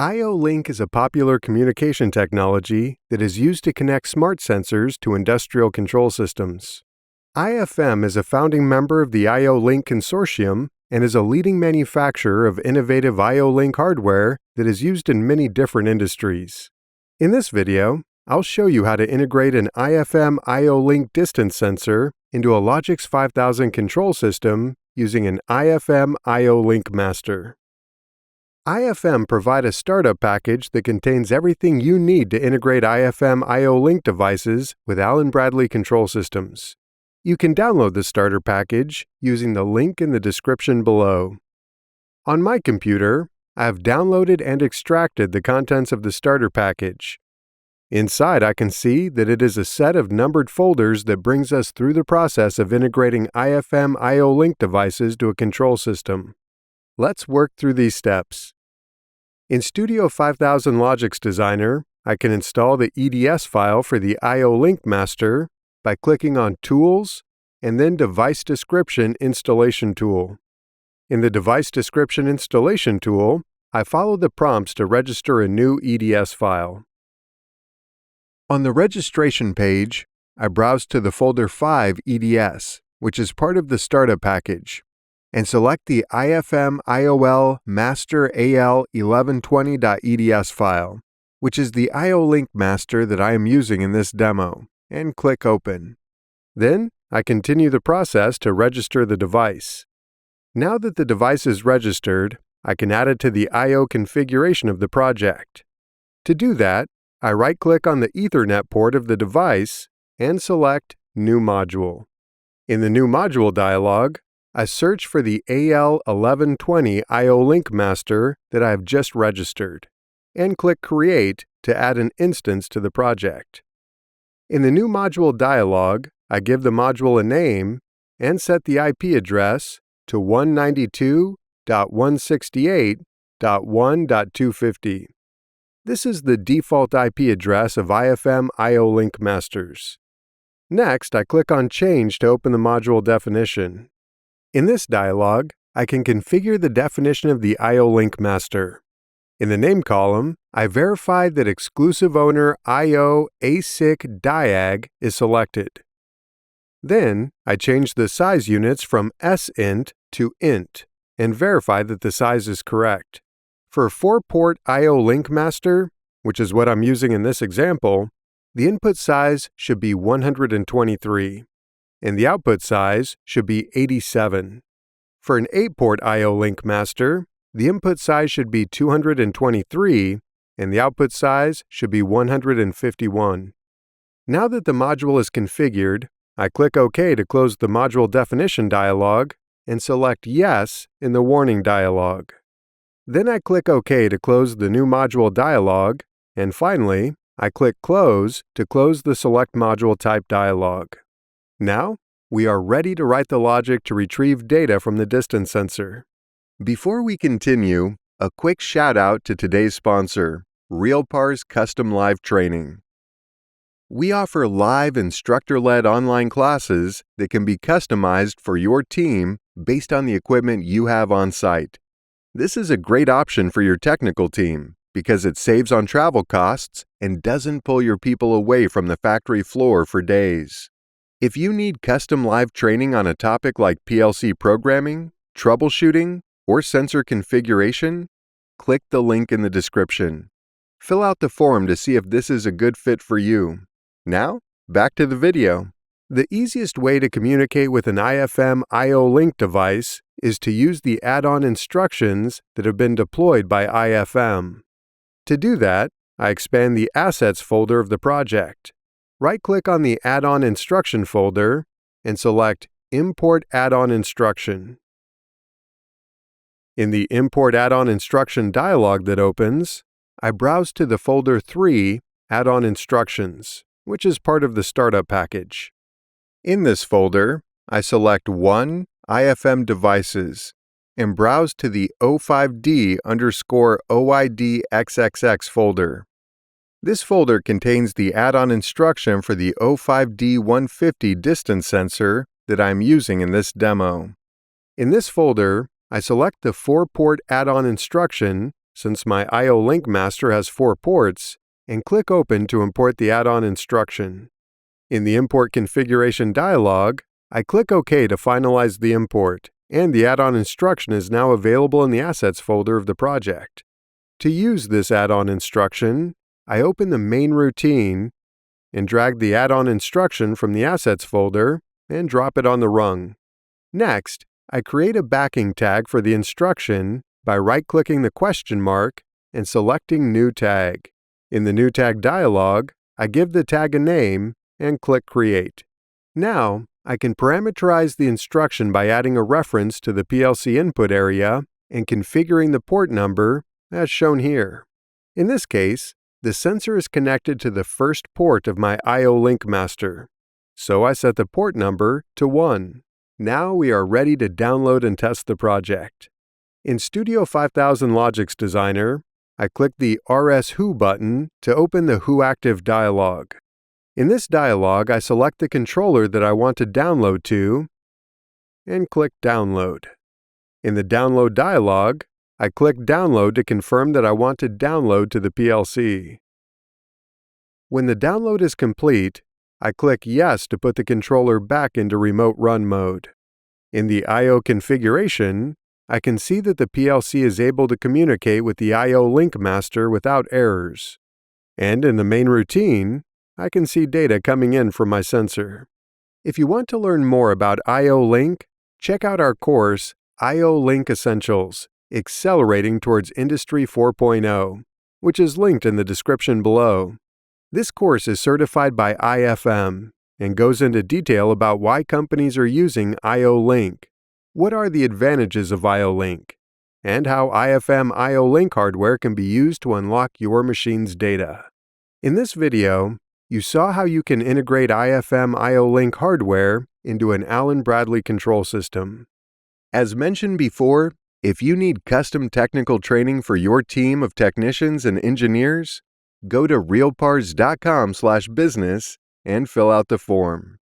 IO-Link is a popular communication technology that is used to connect smart sensors to industrial control systems. IFM is a founding member of the IO-Link Consortium and is a leading manufacturer of innovative IO-Link hardware that is used in many different industries. In this video, I'll show you how to integrate an IFM IO-Link distance sensor into a Logix 5000 control system using an IFM IO-Link master. IFM provide a startup package that contains everything you need to integrate IFM IO-Link devices with Allen Bradley control systems. You can download the starter package using the link in the description below. On my computer, I have downloaded and extracted the contents of the starter package. Inside, I can see that it is a set of numbered folders that brings us through the process of integrating IFM IO-Link devices to a control system. Let's work through these steps. In Studio 5000 Logix Designer, I can install the EDS file for the IO-Link master by clicking on Tools and then Device Description Installation Tool. In the Device Description Installation Tool, I follow the prompts to register a new EDS file. On the registration page, I browse to the folder 5 EDS, which is part of the startup package, and select the IFM IOL master AL1120.eds file, which is the IO-Link master that I am using in this demo, and click Open. Then, I continue the process to register the device. Now that the device is registered, I can add it to the I/O configuration of the project. To do that, I right-click on the Ethernet port of the device and select New Module. In the New Module dialog, I search for the AL1120 IO-Link master that I have just registered, and click Create to add an instance to the project. In the New Module dialog, I give the module a name and set the IP address to 192.168.1.250. This is the default IP address of IFM IO-Link masters. Next, I click on Change to open the module definition. In this dialog, I can configure the definition of the IO-Link master. In the name column, I verify that exclusive owner IO ASIC diag is selected. Then, I change the size units from SINT to INT and verify that the size is correct. For a 4-port IO-Link master, which is what I'm using in this example, the input size should be 123, and the output size should be 87. For an 8-port IO-Link master, the input size should be 223, and the output size should be 151. Now that the module is configured, I click OK to close the module definition dialog and select Yes in the warning dialog. Then I click OK to close the New Module dialog, and finally, I click Close to close the Select Module Type dialog. Now, we are ready to write the logic to retrieve data from the distance sensor. Before we continue, a quick shout-out to today's sponsor, RealPAR's Custom Live Training. We offer live instructor-led online classes that can be customized for your team based on the equipment you have on site. This is a great option for your technical team because it saves on travel costs and doesn't pull your people away from the factory floor for days. If you need custom live training on a topic like PLC programming, troubleshooting, or sensor configuration, click the link in the description. Fill out the form to see if this is a good fit for you. Now, back to the video. The easiest way to communicate with an IFM IO-Link device is to use the add-on instructions that have been deployed by IFM. To do that, I expand the Assets folder of the project. Right-click on the Add-on Instruction folder and select Import Add-on Instruction. In the Import Add-on Instruction dialog that opens, I browse to the folder 3, Add-on Instructions, which is part of the startup package. In this folder, I select 1 IFM Devices and browse to the O5D_OIDXXX folder. This folder contains the add-on instruction for the O5D150 distance sensor that I'm using in this demo. In this folder, I select the 4-port add-on instruction since my IO-Link master has 4 ports, and click Open to import the add-on instruction. In the Import Configuration dialog, I click OK to finalize the import, and the add-on instruction is now available in the Assets folder of the project. To use this add-on instruction, I open the main routine and drag the add-on instruction from the Assets folder and drop it on the rung. Next, I create a backing tag for the instruction by right-clicking the question mark and selecting New Tag. In the New Tag dialog, I give the tag a name and click Create. Now, I can parameterize the instruction by adding a reference to the PLC input area and configuring the port number as shown here. In this case, the sensor is connected to the first port of my IO-Link master, so I set the port number to 1. Now we are ready to download and test the project. In Studio 5000 Logix Designer, I click the RS Who button to open the Who Active dialog. In this dialog, I select the controller that I want to download to and click Download. In the Download dialog, I click Download to confirm that I want to download to the PLC. When the download is complete, I click Yes to put the controller back into Remote Run mode. In the I/O configuration, I can see that the PLC is able to communicate with the IO-Link master without errors. And in the main routine, I can see data coming in from my sensor. If you want to learn more about IO-Link, check out our course, IO-Link Essentials, Accelerating Towards Industry 4.0, which is linked in the description below. This course is certified by IFM and goes into detail about why companies are using IO-Link, what are the advantages of IO-Link, and how IFM IO-Link hardware can be used to unlock your machine's data. In this video, you saw how you can integrate IFM IO-Link hardware into an Allen Bradley control system. As mentioned before, if you need custom technical training for your team of technicians and engineers, go to realpars.com/business and fill out the form.